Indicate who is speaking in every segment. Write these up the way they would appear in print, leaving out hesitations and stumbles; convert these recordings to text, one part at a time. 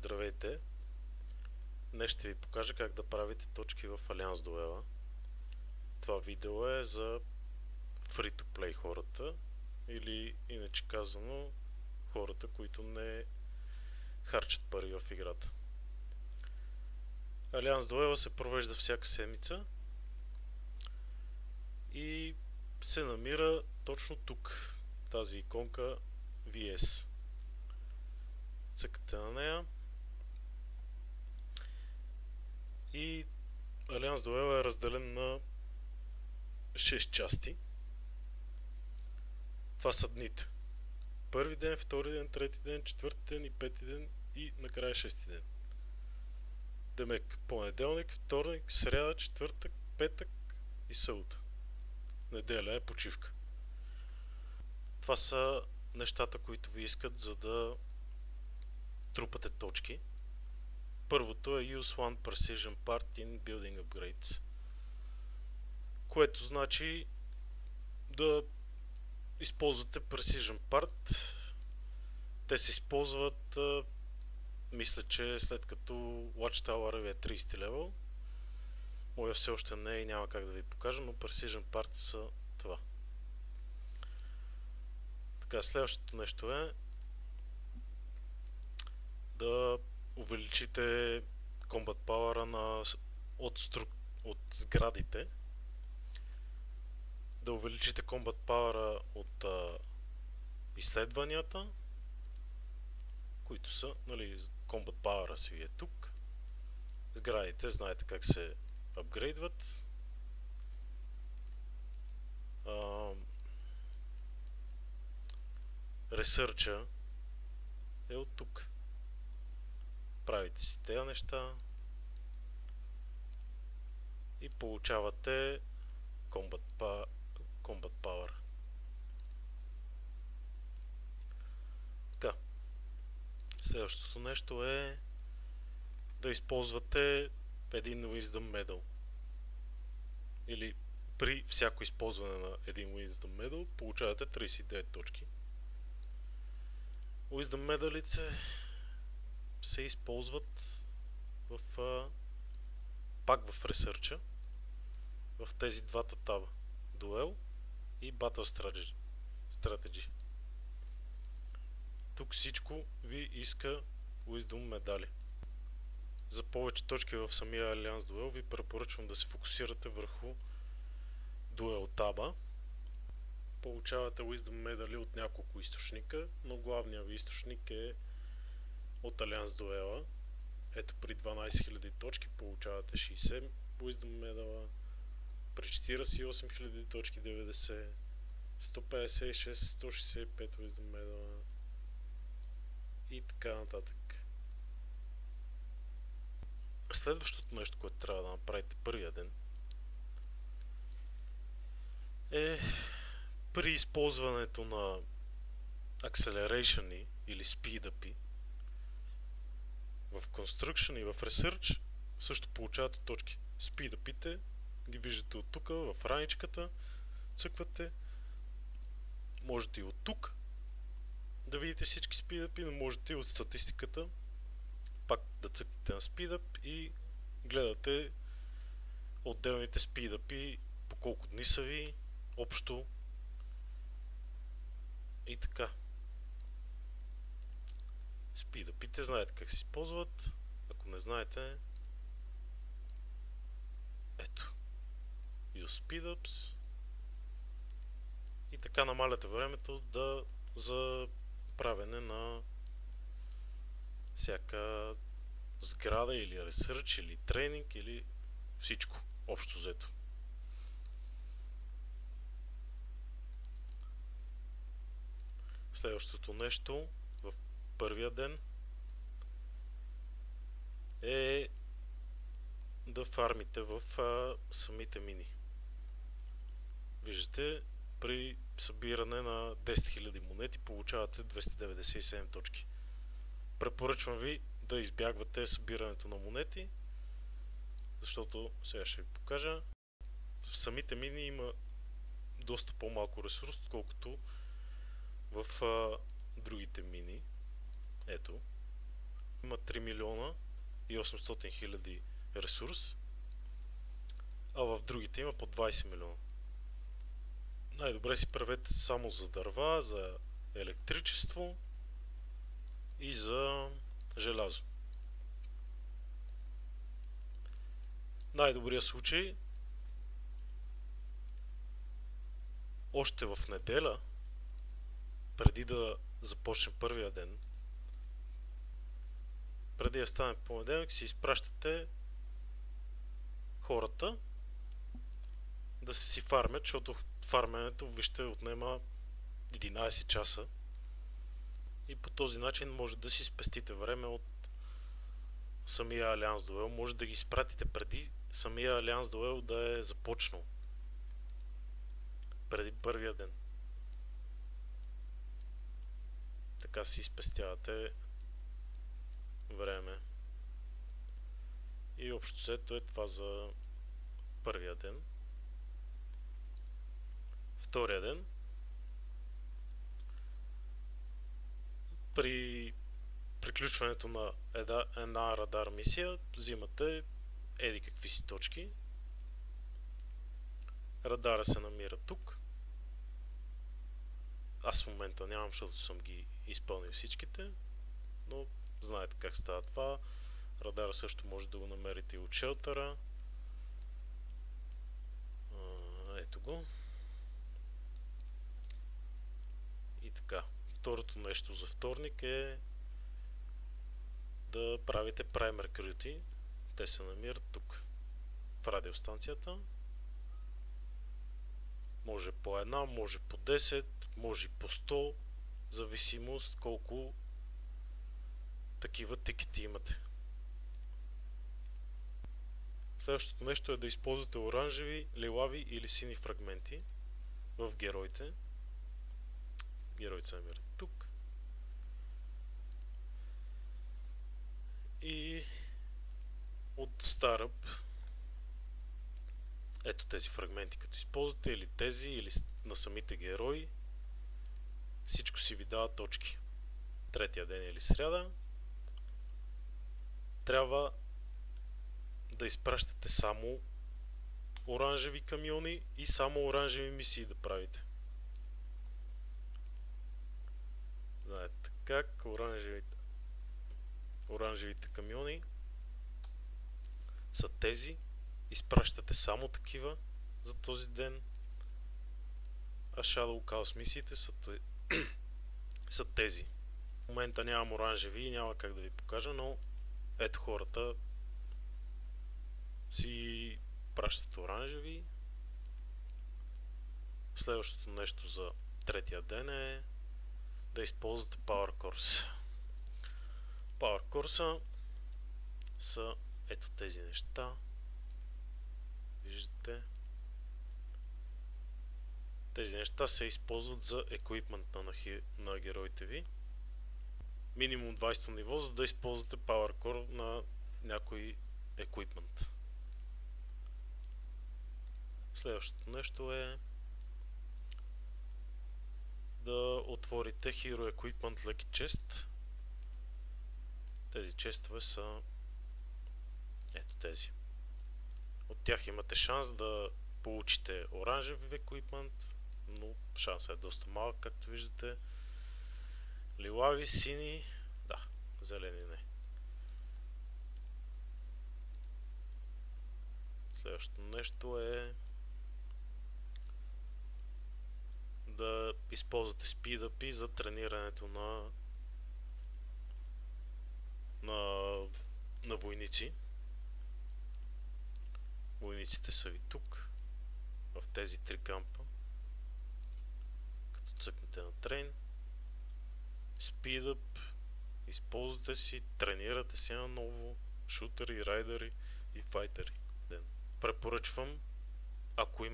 Speaker 1: Здравейте! Днес ще ви покажа как да правите точки в Alliance Duel. Това видео е за free-to-play хората, или иначе казано хората, които не харчат пари в играта. Alliance Duel се провежда всяка седмица и се намира точно тук, тази иконка VS. Цъкате на нея и Alliance Duel е разделен на 6 части. Това са дните. Първи ден, втори ден, трети ден, четвърти ден и пети ден и накрая шести ден. Демек, понеделник, вторник, сряда, четвъртък, петък и събота. Неделя е почивка. Това са нещата, които ви искат, за да трупате точки. Първото е Use One Precision Part in Building Upgrades, което значи да използвате Precision Part. Те се използват, мисля, че след като Watchtower ви е 30 левел. Моя все още не е и няма как да ви покажа, но Precision Part са това. Така, следващото нещо е да увеличите Combat Power от сградите, да увеличите Combat Power от изследванията, които са, нали, Combat Power си е тук. Сградите, знаете как се апгрейдват. Ресърча е от тук. Правите си тези неща и получавате Combat Power. Така. Следващото нещо е да използвате един Wisdom Medal. Или при всяко използване на един Wisdom Medal получавате 39 точки. Wisdom Medalите се използват пак в ресърча, в тези двата таба. Duel и Battle Strategy. Тук всичко ви иска Wisdom медали. За повече точки в самия Alliance Duel ви препоръчвам да се фокусирате върху Duel таба. Получавате Wisdom медали от няколко източника, но главният ви източник е от Alliance Duel. Ето, при 12 000 точки получавате 60 Wisdom медала, при 48 000 точки 90, 156, 165 Wisdom медала и така нататък. Следващото нещо, което трябва да направите първия ден, е при използването на Acceleration или Speed Up в Construction и в Research също получавате точки. Speed Up-ите ги виждате от тук, в раничката, цъквате. Можете и от тук да видите всички Speed Up, но можете и от статистиката пак да цъкнете на Speed Up и гледате отделните Speed Up по колко дни са ви, общо и така. Speed Up-ите знаете как се използват, ако не знаете, ето, Use Speed Ups и така намаляте времето за правене на всяка сграда или ресърч или тренинг или всичко общо взето. Следващото нещо в първия ден е да фармите в самите мини. Виждате, при събиране на 10 000 монети получавате 297 точки. Препоръчвам ви да избягвате събирането на монети, защото сега ще ви покажа. В самите мини има доста по-малко ресурс, отколкото в другите мини. Ето. Има 3 милиона и 800 хиляди ресурс, а в другите има по 20 милиона. Най-добре си правете само за дърва, за електричество и за желязо. Най-добрият случай, още в неделя, преди да започне първия ден, преди да стане понеделник, си изпращате хората да си фармят, защото фарменето, вижте, отнема 11 часа и по този начин може да си спестите време от самия Алианс дуел. Може да ги изпратите преди самия Алианс дуел да е започнал. Преди първия ден. Така си спестявате време. И общо взето е това за първия ден. Втория ден. При приключването на една радар мисия взимате еди какви си точки. Радара се намира тук. Аз в момента нямам, защото съм ги изпълнил всичките, но знаете как става това. Радара също може да го намерите и от шелтера. Ето го. И така. Второто нещо за вторник е да правите праймер крюти. Те се намират тук, в радиостанцията. Може по една, може по 10, може по 100, зависимост колко такива тикети имате. Следващото нещо е да използвате оранжеви, лилави или сини фрагменти в героите. Героите се намират тук. И от Startup ето тези фрагменти, като използвате, или тези, или на самите герои, всичко си ви дава точки. Третия ден или сряда трябва да изпращате само оранжеви камиони и само оранжеви мисии да правите. Знаете как оранжевите камиони са тези, изпращате само такива за този ден, а Shadow Chaos мисиите са тези. В момента нямам оранжеви и няма как да ви покажа, но ето хората си пращат оранжеви. Следващото нещо за третия ден е да използвате Power Course. Power Course са ето тези неща. Виждате. Тези неща се използват за еквипмент на героите ви. Минимум 20 ниво, за да използвате Power Core на някой еквипмент. Следващото нещо е да отворите Hero Equipment Lucky Chest. Тези честове са ето тези. От тях имате шанс да получите оранжев еквипмент, но шансът е доста малък, както виждате. Лилави, сини, да, зелени не. Следващото нещо е да използвате SpeedUp за тренирането на войници. Войниците са ви тук, в тези три кампа. Като цъкнете на трейн, SpeedUp, използвате си, тренирате си на ново шутери, райдери и файтери. Препоръчвам, ако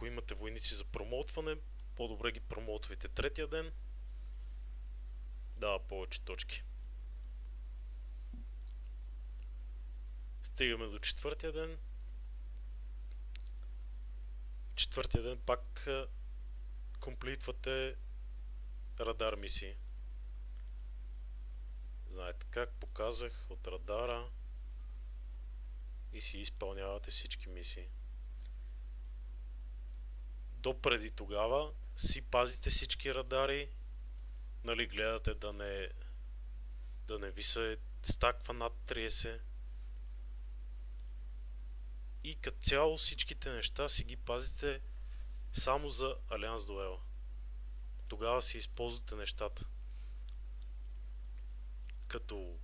Speaker 1: имате войници за промотване, по-добре ги промотвайте третия ден. Дава повече точки. Стигаме до четвъртия ден. Четвъртия ден пак комплитвате радар мисии. Както как показах, от радара и си изпълнявате всички мисии. До преди тогава си пазите всички радари, нали, гледате да не ви се стаква над 30 и като цяло всичките неща си ги пазите само за Алианс дуела. Тогава си използвате нещата. Като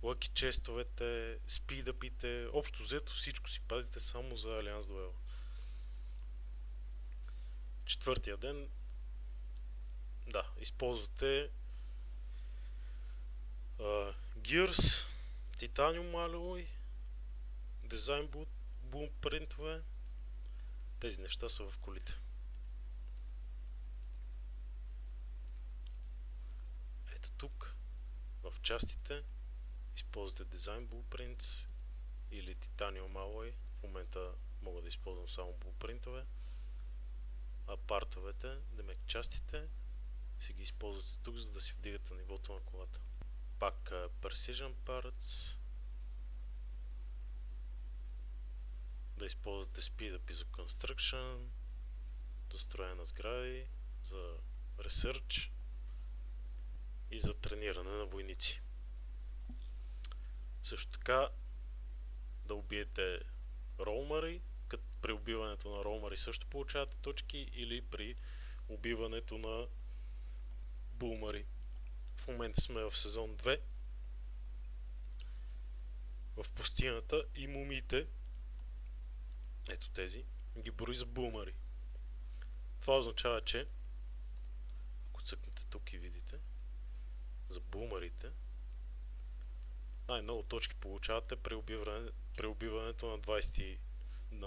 Speaker 1: лъки честовете, спидъпите, общо взето всичко си пазите само за Алианс дуела. Четвъртия ден, да, използвате Gears, Titanium Alloy, Design Blueprintове. Тези неща са в колите. Ето тук, в частите, използвате Design Blueprints или Titanium Alloy. В момента мога да използвам само Blueprintове. А партовете, демек частите, си ги използвате тук, за да си вдигате нивото на колата. Пак Precision Parts. Да използвате Speedup за Construction, за строене на сгради, за Research и за трениране на войници. Също така да убиете роумъри, като при убиването на роумъри също получавате точки, или при убиването на булмари. В момента сме в сезон 2 в пустинята и мумиите, ето тези, ги брои за булмари. Това означава, че ако цъкнете тук и видите за булмарите, най-много точки получавате при убиването на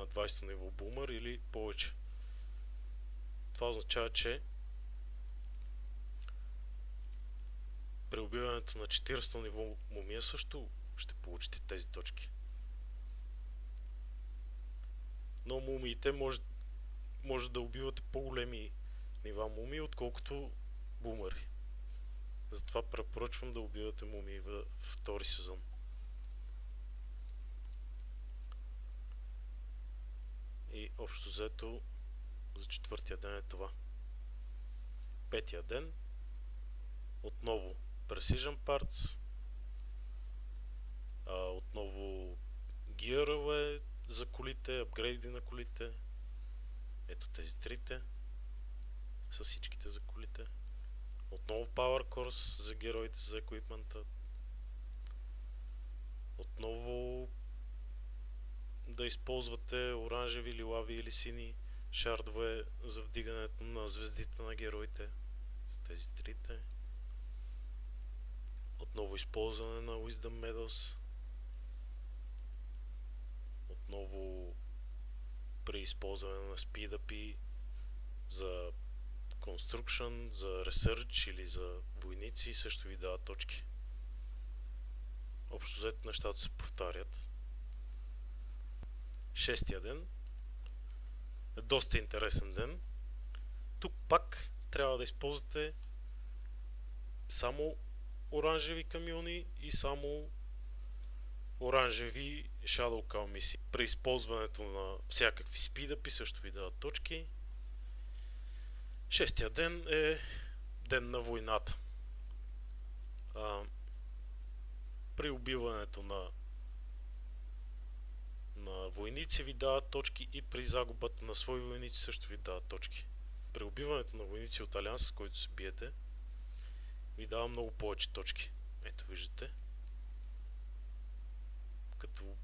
Speaker 1: 20 ниво булмар или повече. Това означава, че при убиването на 40 ниво мумия също ще получите тези точки. Но мумиите може да убивате по-големи нива мумии, отколкото булмари. Затова препоръчвам да убивате мумии във втори сезон. И общо взето за четвъртия ден е това. Петия ден отново Precision Parts, отново гирове за колите, апгрейди на колите. Ето тези трите с всичките за колите. Отново Power Course за героите, за еквипмента. Отново да използвате оранжеви, лилави или сини шардове за вдигането на звездите на героите. За тези трите. Отново използване на Wisdom Medals. Отново при използване на Speedup за Construction, за Research или за войници също ви дават точки. Общо взето нещата се повтарят. Шестия ден е доста интересен ден. Тук пак трябва да използвате само оранжеви камиони и само оранжеви Shadow Call мисии. При използването на всякакви спидъпи също ви дават точки. Шестия ден е ден на войната. При убиването на войници ви дават точки и при загубата на свои войници също ви дават точки. При убиването на войници от Алианс, с който се биете, ви дава много повече точки. Ето виждате. Като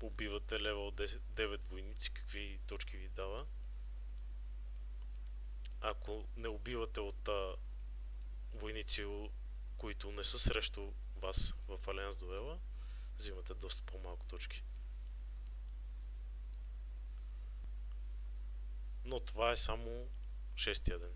Speaker 1: убивате левел 9 войници, какви точки ви дава. Ако не убивате от войници, които не са срещу вас в Алианс дуела, взимате доста по-малко точки. Но това е само шестия ден.